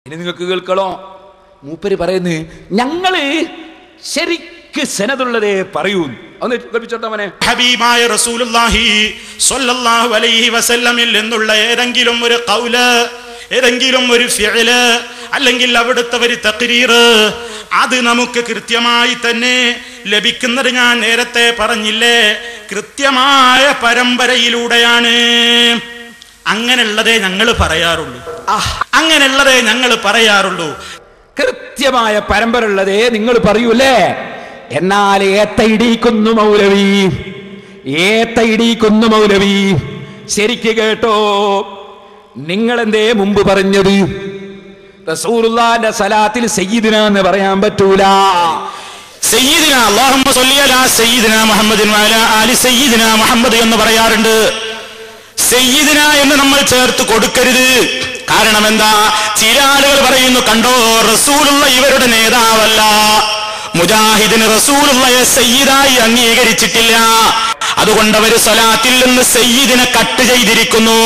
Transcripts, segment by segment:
ഇനി നിങ്ങൾക്ക് കേൾക്കണോ? മൂപ്പര് പറയുന്നു, ഞങ്ങള് ശരിക്ക് സനദുള്ളതേ പറയൂ. ഒന്ന് കേൾപ്പിച്ചോട്ടെ മോനെ. ഹബീബായ റസൂലുള്ളാഹി സ്വല്ലല്ലാഹു അലൈഹി വസല്ലമിൽ നിന്നുള്ള ഏതെങ്കിലും ഒരു ഖൗല്, ഏതെങ്കിലും ഒരു ഫിഅല്, അല്ലെങ്കിൽ അവിടുത്തെ ഒരു തഖ്രീർ, അത് നമുക്ക് കൃത്യമായി തന്നെ ലഭിക്കുന്നത് ഞാൻ നേരത്തെ പറഞ്ഞില്ലേ, കൃത്യമായ പരമ്പരയിലൂടെയാണ്. അങ്ങനെയുള്ളതേ ഞങ്ങൾ പറയാറുള്ളൂ. അങ്ങനെയുള്ളതേ ഞങ്ങൾ പറയാറുള്ളൂ. കൃത്യമായ പരമ്പര ഉള്ളതേ നിങ്ങൾ പറയൂലേ. എന്നാൽ ഏത്തയിടിക്കുന്നു മൗലവി, ഏത്തയിടിക്കുന്നു മൗലവി. ശരിക്ക് കേട്ടോ, നിങ്ങളെന്തേ മുമ്പ് പറഞ്ഞത് റസൂലുള്ളാഹിന്റെ സലാത്തിൽ സയ്യിദിന എന്ന് പറയാൻ പറ്റൂല. സയ്യിദിന അല്ലാഹുമ്മ സ്വല്ലി അലാ സയ്യിദിന മുഹമ്മദിൻ വഅലാ ആലി സയ്യിദിന മുഹമ്മദ് എന്ന് പറയാറുണ്ട്. സയ്യിദിന എന്ന് നമ്മൾ ചേർത്ത് കൊടുക്കരുത്. കാരണം എന്താ? ചില ആളുകൾ പറയുന്നു, കണ്ടോ റസൂലുള്ള ഇവരുടെ നേതാവല്ല, മുജാഹിദിന് റസൂലുള്ളയെ സയ്യിദായി അംഗീകരിച്ചിട്ടില്ല, അതുകൊണ്ട് അവർ സ്വലാത്തിൽ നിന്ന് സയ്യിദിനെ കട്ട് ചെയ്തിരിക്കുന്നു.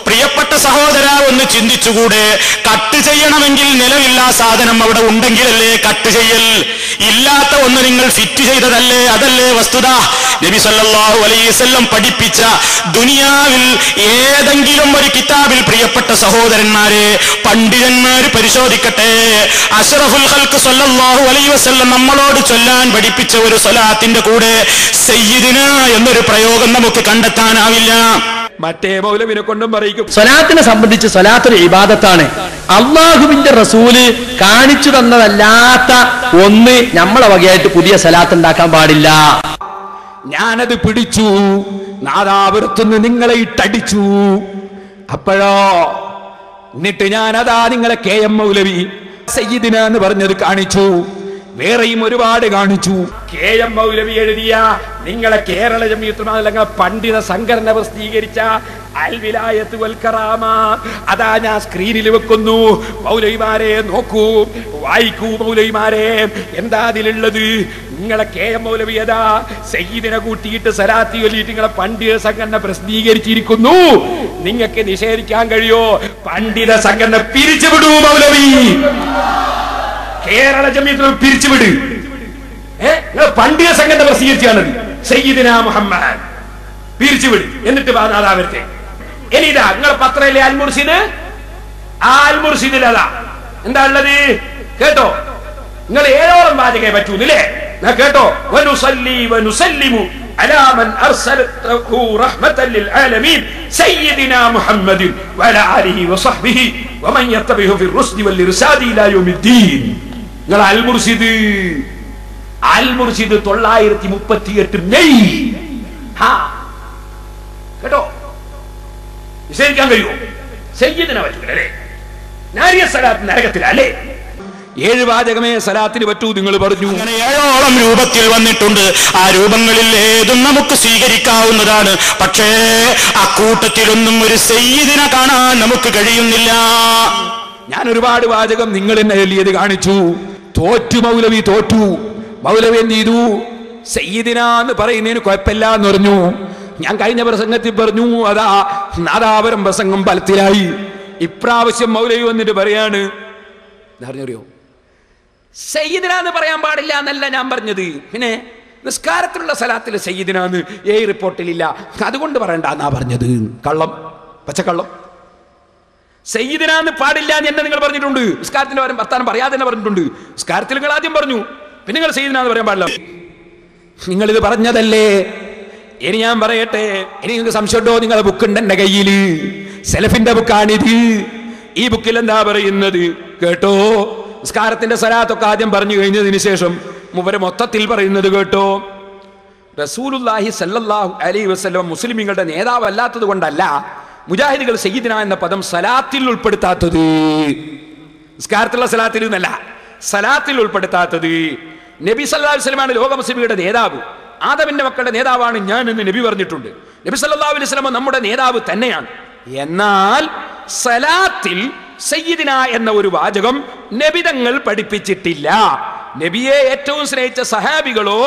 പ്രിയപ്പെട്ട സഹോദര, ഒന്ന് ചിന്തിച്ചുകൂടെ? കട്ട് ചെയ്യണമെങ്കിൽ നിലവില്ലാ സാധനം അവിടെ ഉണ്ടെങ്കിലല്ലേ കട്ട് ചെയ്യൽ. ഇല്ലാത്ത ഒന്ന് നിങ്ങൾ ഫിറ്റ് ചെയ്തതല്ലേ, അതല്ലേ വസ്തുത. നബി സല്ലല്ലാഹു അലൈഹി വസല്ലം പഠിപ്പിച്ച ദുനിയാവിൽ ഏതെങ്കിലും ഒരു കിതാബിൽ പ്രിയപ്പെട്ട സഹോദരന്മാരെ, പണ്ഡിതന്മാര് പരിശോധിക്കട്ടെ, അഷ്റഫുൽ ഖൽഖ് സല്ലല്ലാഹു അലൈഹി വസല്ലം നമ്മളോട് ചൊല്ലാൻ പഠിപ്പിച്ച ഒരു സ്വലാത്തിന്റെ കൂടെ സയ്യിദിന എന്നൊരു പ്രയോഗം നമുക്ക് കണ്ടെത്താനാവില്ല. മറ്റേ മൗലവിനെ കൊണ്ടും പറയിക്കും. സ്വലാത്തിനെ സംബന്ധിച്ച് സ്വലാത്തൊരു ഇബാദത്താണ്. അള്ളാഹുവിന്റെ റസൂല് കാണിച്ചു തന്നതല്ലാത്ത ഒന്ന് നമ്മളെ വകയായിട്ട് പുതിയ സ്വലാത്ത് ഉണ്ടാക്കാൻ പാടില്ല. ഞാനത് പിടിച്ചു, നാദാപുരത്തുനിന്ന് നിങ്ങളെ ഇട്ടടിച്ചു. അപ്പോഴോ എന്നിട്ട് ഞാനതാ നിങ്ങളെ KM മൗലവി സയ്യിദിന എന്ന് പറഞ്ഞത് കാണിച്ചു. വേറെയും ഒരുപാട് കാണിച്ചു. KM മൗലവി എഴുതിയ, നിങ്ങളെ കേരള ജംഇയ്യത്തുൽ പണ്ഡിത സംഘടന പ്രസിദ്ധീകരിച്ച അൽ വിലായത്ത് വൽ കറാമ അതാ ഞാൻ സ്ക്രീനിൽ വെക്കുന്നു. മൗലവിമാരെ നോക്കൂ, വായിക്കൂ മൗലവിമാരെ, എന്താ അതിലുള്ളത്? നിങ്ങളെ KM മൗലവി അതാ സയ്യിദിനെ കൂട്ടിയിട്ട് സലാത്തി ചൊല്ലിയിട്ട് നിങ്ങളെ പണ്ഡിത സംഘടന പ്രസിദ്ധീകരിച്ചിരിക്കുന്നു. നിങ്ങൾക്ക് നിഷേധിക്കാൻ കഴിയോ? പണ്ഡിത സംഘടന പിരിച്ചുവിടൂ മൗലവി, കേരള ജംഇയ്യത്തുൽ പിരിച്ചുവിട്. പണ്ഡിത സംഘടന പ്രസിദ്ധീകരിച്ചാണത് സയ്യിദിന മുഹമ്മദ്, പിരിച്ചുവിട്. എന്നിട്ട് നാദാവരത്തെ ഇനി ഇതാ നിങ്ങളെ പത്രയിലെ അൽ മുർഷിദ്, ആ അൽ മുർഷിദിൽ അതാ എന്താ ഉള്ളത് കേട്ടോ. നിങ്ങൾ 7ഓളം വാചകേ പറ്റൂന്നില്ലേ? കേട്ടോ. വനുസല്ലി വനുസല്ലിമു അലാ മൻ അർസലഹു റഹ്മതൻ ലിൽ ആലമീൻ സയ്യിദിന മുഹമ്മദിൻ വഅലാ ആലിഹി വസഹ്ബിഹി വമൻ യത്തബിഹു ഫിർ റുസ്ദി വൽ ഇർസാദി ഇലാ യൗമിദ്ദീൻ. നിങ്ങൾ അൽ മുർഷിദ്, അൽ മുർഷിദ് 938 മെയ്. കേട്ടോ, നിഷേധിക്കാൻ കഴിയുമോ? സയ്യിദിനെ പറ്റൂലേ? നാരിയ സലാത്ത് നരകത്തിലല്ലേ? 7 വാചകമേ സലാത്തിന് പറ്റൂ നിങ്ങൾ പറഞ്ഞു. അങ്ങനെ 7ഓളം രൂപത്തിൽ വന്നിട്ടുണ്ട്. ആ രൂപങ്ങളിൽ ഏതും നമുക്ക് സ്വീകരിക്കാവുന്നതാണ്. പക്ഷേ അക്കൂട്ടത്തിലൊന്നും ഒരു സയ്യിദിനെ കാണാൻ നമുക്ക് കഴിയുന്നില്ല. ഞാൻ ഒരുപാട് വാചകം നിങ്ങൾ എന്നെ എഴുതിയത് കാണിച്ചു. തോറ്റു മൗലവി, തോറ്റു. മൗലവി എന്ത് ചെയ്തു? സയ്യിദിന എന്ന് പറയുന്നതിന് കുഴപ്പമില്ല എന്ന് പറഞ്ഞു. ഞാൻ കഴിഞ്ഞ പ്രസംഗത്തിൽ പറഞ്ഞു, അതാ നാദാപുരം പ്രസംഗം ഫലത്തിലായി. ഇപ്രാവശ്യം മൗലവി വന്നിട്ട് പറയാണ്, അറിയോ, സയ്യിദിന എന്ന് പറയാൻ പാടില്ല എന്നല്ല ഞാൻ പറഞ്ഞത്. പിന്നെ നിസ്കാരത്തിലുള്ള സലാത്തിൽ സയ്യിദിന എന്ന് റിപ്പോർട്ടിലില്ല, അതുകൊണ്ട് പറയണ്ട എന്നാ പറഞ്ഞത്. കള്ളം, പച്ചക്കള്ളം. സയ്യിദിന എന്ന് പാടില്ല എന്ന് എന്നെ നിങ്ങൾ പറഞ്ഞിട്ടുണ്ട്. നിസ്കാരത്തിന്റെ പകരം വർത്താനം പറയാതെ തന്നെ പറഞ്ഞിട്ടുണ്ട്. നിസ്കാരത്തിൽ നിങ്ങൾ ആദ്യം പറഞ്ഞു, പിന്നെ നിങ്ങൾ സയ്യിദിന എന്ന് പറയാൻ പാടില്ല. നിങ്ങളിത് പറഞ്ഞതല്ലേ? ഇനി ഞാൻ പറയട്ടെ, ഇനി നിങ്ങൾക്ക് സംശയമുണ്ടോ? നിങ്ങളുടെ ബുക്കുണ്ട് എന്റെ കയ്യിൽ, സെലഫിന്റെ ബുക്കാണിത്. ഈ ബുക്കിൽ എന്താ പറയുന്നത് കേട്ടോ? നിസ്കാരത്തിന്റെ സലാത്തൊക്കെ ആദ്യം പറഞ്ഞു കഴിഞ്ഞതിന് ശേഷം മുവരെ മൊത്തത്തിൽ പറയുന്നത് കേട്ടോ. റസൂലുള്ളാഹി സല്ലല്ലാഹു അലൈഹി വസല്ലം മുസ്ലിമീങ്ങളുടെ നേതാവല്ലാത്തത് കൊണ്ടല്ല മുജാഹിദുകൾ സയ്യിദിന എന്ന പദം സലാത്തിൽ ഉൾപ്പെടുത്താത്തത്. നിസ്കാരത്തിലുള്ള സലാത്തിൽ എന്നല്ല, സലാത്തിൽ ഉൾപ്പെടുത്താത്തത്. നബി സല്ലല്ലാഹു അലൈഹി വസല്ലമാണ് ലോക മുസ്ലിമീങ്ങളുടെ നേതാവ്. ആദമിന്റെ മക്കളുടെ നേതാവാണ് ഞാൻ എന്ന് നബി പറഞ്ഞിട്ടുണ്ട്. നബി സല്ലല്ലാഹു അലൈഹി വസല്ലം നമ്മുടെ നേതാവ് തന്നെയാണ്. എന്നാൽ സലാത്തിൽ സയ്യിദിന എന്ന ഒരു വാചകം നബിതങ്ങൾ പഠിപ്പിച്ചിട്ടില്ല. നബിയെ ഏറ്റവും സ്നേഹിച്ച സഹാബികളോ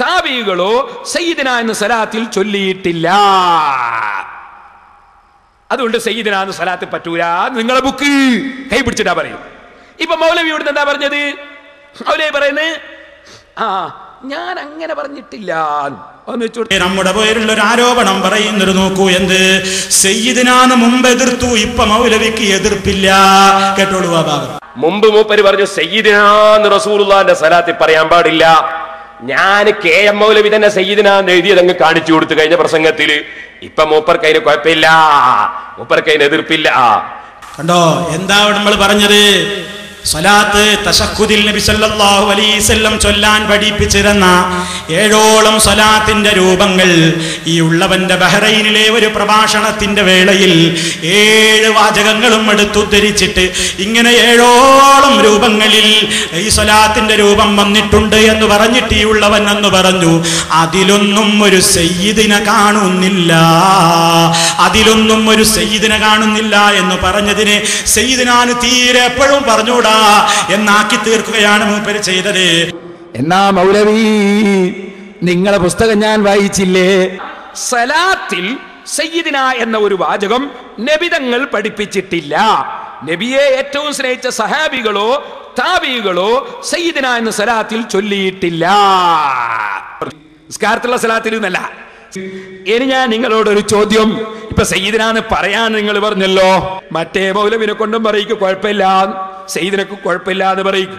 താബികളോ സയ്യിദിന എന്ന സലാത്തിൽ ചൊല്ലിയിട്ടില്ല. അതുകൊണ്ട് സയ്യിദിന എന്ന സലാത്ത് പറ്റൂല. നിങ്ങളെ ബുക്ക് കൈ പിടിച്ചിട്ടാ പറയും. ഇപ്പൊ മൗലവി ഇവിടുന്ന് എന്താ പറഞ്ഞത്? മൗലവി പറയുന്നത് ഞാൻ അങ്ങനെ പറഞ്ഞിട്ടില്ല. നമ്മുടെ പേരുള്ള ഒരു ആരോപണം പറയുന്നത് നോക്കൂ, എന്ത് സയ്യിദിനാന്ന് മുമ്പ് എതിർത്തു, ഇപ്പൊ മൗലവിക്ക് എതിർപ്പില്ല. കേട്ടോളൂ ആ ഭാഗം. മുമ്പ് മൂപ്പര് പറഞ്ഞു സയ്യിദിനാന്ന് റസൂലുള്ളാഹിന്റെ സലാത്തിൽ പറയാൻ പാടില്ല. ഞാൻ KM മൗലവി തന്നെ സയ്യിദിനാന്ന് എഴുതിയത് അങ്ങ് കാണിച്ചു കൊടുത്തു കഴിഞ്ഞ പ്രസംഗത്തില്. ഇപ്പൊ മൂപ്പർക്ക് അതിന് കുഴപ്പമില്ല, മൂപ്പർക്ക് അതിന് എതിർപ്പില്ല. കണ്ടോ എന്താ നമ്മൾ പറഞ്ഞത്? സ്വലാത്ത് തശഹ്ഹുദിൽ നബി സല്ലല്ലാഹു അലൈഹി വസല്ലം ചൊല്ലാൻ പഠിപ്പിച്ചിരുന്ന 7ഓളം സ്വലാത്തിന്റെ രൂപങ്ങൾ ഈ ഉള്ളവന്റെ ബഹ്റൈനിലെ ഒരു പ്രഭാഷണത്തിന്റെ വേളയിൽ 7 വാചകങ്ങളും എടുത്തുദ്ധരിച്ചിട്ട് ഇങ്ങനെ 7ഓളം രൂപങ്ങളിൽ ഈ സ്വലാത്തിന്റെ രൂപം വന്നിട്ടുണ്ട് എന്ന് പറഞ്ഞിട്ട് ഈ ഉള്ളവൻ എന്ന് പറഞ്ഞു, അതിലൊന്നും ഒരു സയ്യിദിനെ കാണുന്നില്ല, അതിലൊന്നും ഒരു സയ്യിദിനെ കാണുന്നില്ല എന്ന് പറഞ്ഞതിന് സയ്യിദിനാന് തീരെ എപ്പോഴും പറഞ്ഞൂടാ എന്നാക്കി തീർക്കുകയാണ് മൂപ്പര് ചെയ്തത്. എന്നാ മൗലവി നിങ്ങളെ പുസ്തകം ഞാൻ വായിച്ചില്ലേ? സലാത്തിൽ സയ്യിദിന എന്ന ഒരു വാചകം നബിതങ്ങൾ പഠിപ്പിച്ചിട്ടില്ല. നബിയെ ഏറ്റവും സ്നേഹിച്ച സഹാബികളോ താബികളോ സയ്യിദിന എന്ന സലാത്തിൽ ചൊല്ലിയിട്ടില്ല. നിസ്കാരത്തിലുള്ള സലാത്തിൽ എന്നല്ല. ഇനി ഞാൻ നിങ്ങളോടൊരു ചോദ്യം. ഇപ്പൊ സയ്യിദിനാന്ന് പറയാൻ നിങ്ങൾ പറഞ്ഞല്ലോ, മറ്റേ മൗലവിനെ കൊണ്ടും പറയിക്ക് കുഴപ്പമില്ല, സയ്യിദിനക്ക് കുഴപ്പമില്ല എന്ന് പറയും.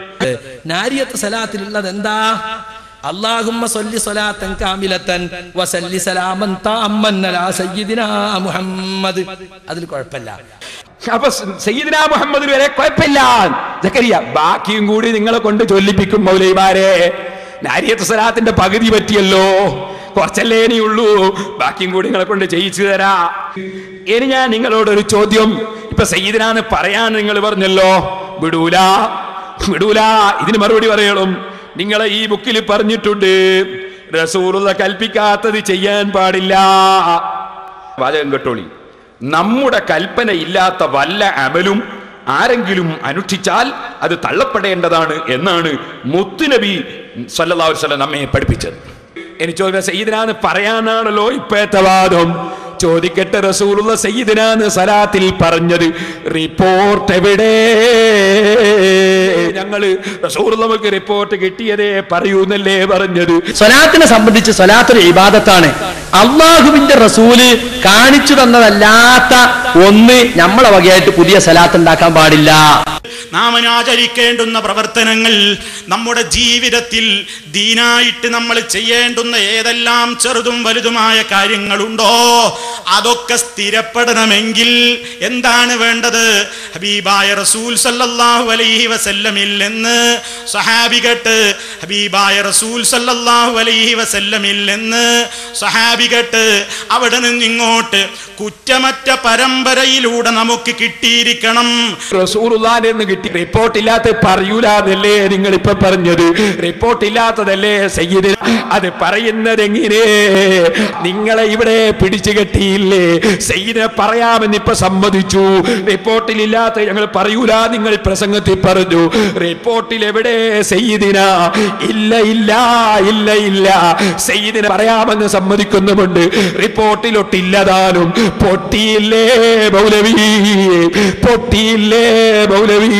നാരിയത്ത് സലാത്തിലുള്ളത് എന്താ? അല്ലാഹുമ്മ സ്വല്ലി സ്വലാത്തൻ കാമിലത്തൻ വസല്ലി സലാമൻ തഅമ്മൻ അലാ സയ്യിദിനാ മുഹമ്മദ്. അതിൽ കുഴപ്പമില്ല. അപ്പൊ സയ്യിദിനാ മുഹമ്മദ് വരെ കുഴപ്പമില്ല. സക്കരിയ ബാക്കിയും കൂടി നിങ്ങളെ കൊണ്ട് ചൊല്ലിപ്പിക്കും മൗലവിമാരെ. നാരിയത്ത് സലാത്തിന്റെ പകുതി പറ്റിയല്ലോ, കുറച്ചല്ലേ ഇനിയുള്ളൂ, ബാക്കിയും കൂടി നിങ്ങളെ കൊണ്ട് ചെയ്യിച്ചു തരാ. ഇനി ഞാൻ നിങ്ങളോടൊരു ചോദ്യം. ഇപ്പൊ സയ്യിദിനാന്ന് പറയാൻ നിങ്ങൾ പറഞ്ഞല്ലോ, വിടൂല വിടൂല. ഇതിന് മറുപടി പറയണം. നിങ്ങളെ ഈ ബുക്കിൽ പറഞ്ഞിട്ടുണ്ട് റസൂലുള്ള കൽപ്പിക്കാത്തത് ചെയ്യാൻ പാടില്ല. വാചകം കേട്ടോളി. നമ്മുടെ കൽപ്പന ഇല്ലാത്ത വല്ല അമലും ആരെങ്കിലും അനുഷ്ഠിച്ചാൽ അത് തള്ളപ്പെടേണ്ടതാണ് എന്നാണ് മുത്തുനബി സല്ലല്ലാഹു അലൈഹി വസല്ലം നമ്മെ പഠിപ്പിച്ചത്. എനിക്ക് ചോദിക്കുക, സയ്യിദിനാന്ന് പറയാനാണല്ലോ ഇപ്പോഴത്തെ വാദം. ചോദിക്കട്ടെ, റസൂലുള്ള സയ്യിദിനാന്ന് സലാത്തിൽ പറഞ്ഞത് റിപ്പോർട്ട് എവിടെ? ഞങ്ങള് റസൂലുള്ളാഹിക്ക് റിപ്പോർട്ട് കിട്ടിയതേ പറയൂന്നല്ലേ പറഞ്ഞത്. സ്വലാത്തിനെ സംബന്ധിച്ച് സ്വലാത്തൊരു ഇബാദത്താണ്. അള്ളാഹുവിന്റെ റസൂല് കാണിച്ചു തന്നതല്ലാത്ത ഒന്ന് നമ്മളെ വകയായിട്ട് പുതിയ സലാത്ത് ഉണ്ടാക്കാൻ പാടില്ല. നാം ആചരിക്കേണ്ടുന്ന പ്രവർത്തനങ്ങൾ, നമ്മുടെ ജീവിതത്തിൽ ദീനായിട്ട് നമ്മൾ ചെയ്യേണ്ടുന്ന ഏതെല്ലാം ചെറുതും വലുതുമായ കാര്യങ്ങളുണ്ടോ അതൊക്കെ സ്ഥിരപ്പെടണമെങ്കിൽ എന്താണ് വേണ്ടത്? ഹബീബായ റസൂൽ സല്ലല്ലാഹു അലൈഹി വസല്ലമിൽ നിന്ന് സഹാബികട്ട്, ഹബീബായ റസൂൽ സല്ലല്ലാഹു അലൈഹി വസല്ലമിൽ നിന്ന് സഹാബികട്ട് അവിടെ നിന്ന് ഇങ്ങോട്ട് കുറ്റമറ്റ പരമ്പരയിലൂടെ നമുക്ക് കിട്ടിയിരിക്കണം. റസൂലുള്ളാഹിന്റെ നിന്ന് കിട്ടി. റിപ്പോർട്ട് ഇല്ലാത്ത പറയൂലെന്നല്ലേ നിങ്ങൾ ഇപ്പൊ പറഞ്ഞത്? റിപ്പോർട്ട് ഇല്ലാത്തതല്ലേ സയ്യിദ്? അത് പറയുന്നത് എങ്ങനെ? നിങ്ങളെ ഇവിടെ പിടിച്ചു കെട്ടിയില്ലേ? സയ്യിദിനെ പറയാമെന്ന് ഇപ്പൊ സമ്മതിച്ചു. റിപ്പോർട്ടിൽ ഇല്ലാത്ത ഞങ്ങൾ പറയൂല നിങ്ങൾ പ്രസംഗത്തിൽ പറഞ്ഞു. റിപ്പോർട്ടിൽ എവിടെ സയ്യിദിന? ഇല്ല ഇല്ല ഇല്ല ഇല്ല. സയ്യിദിനെ പറയാമെന്ന് സമ്മതിക്കുന്നുമുണ്ട്, റിപ്പോർട്ടിലൊട്ടില്ലതാനും. പൊട്ടിയില്ലേ മൗലവി? പൊട്ടിയില്ലേ മൗലവി?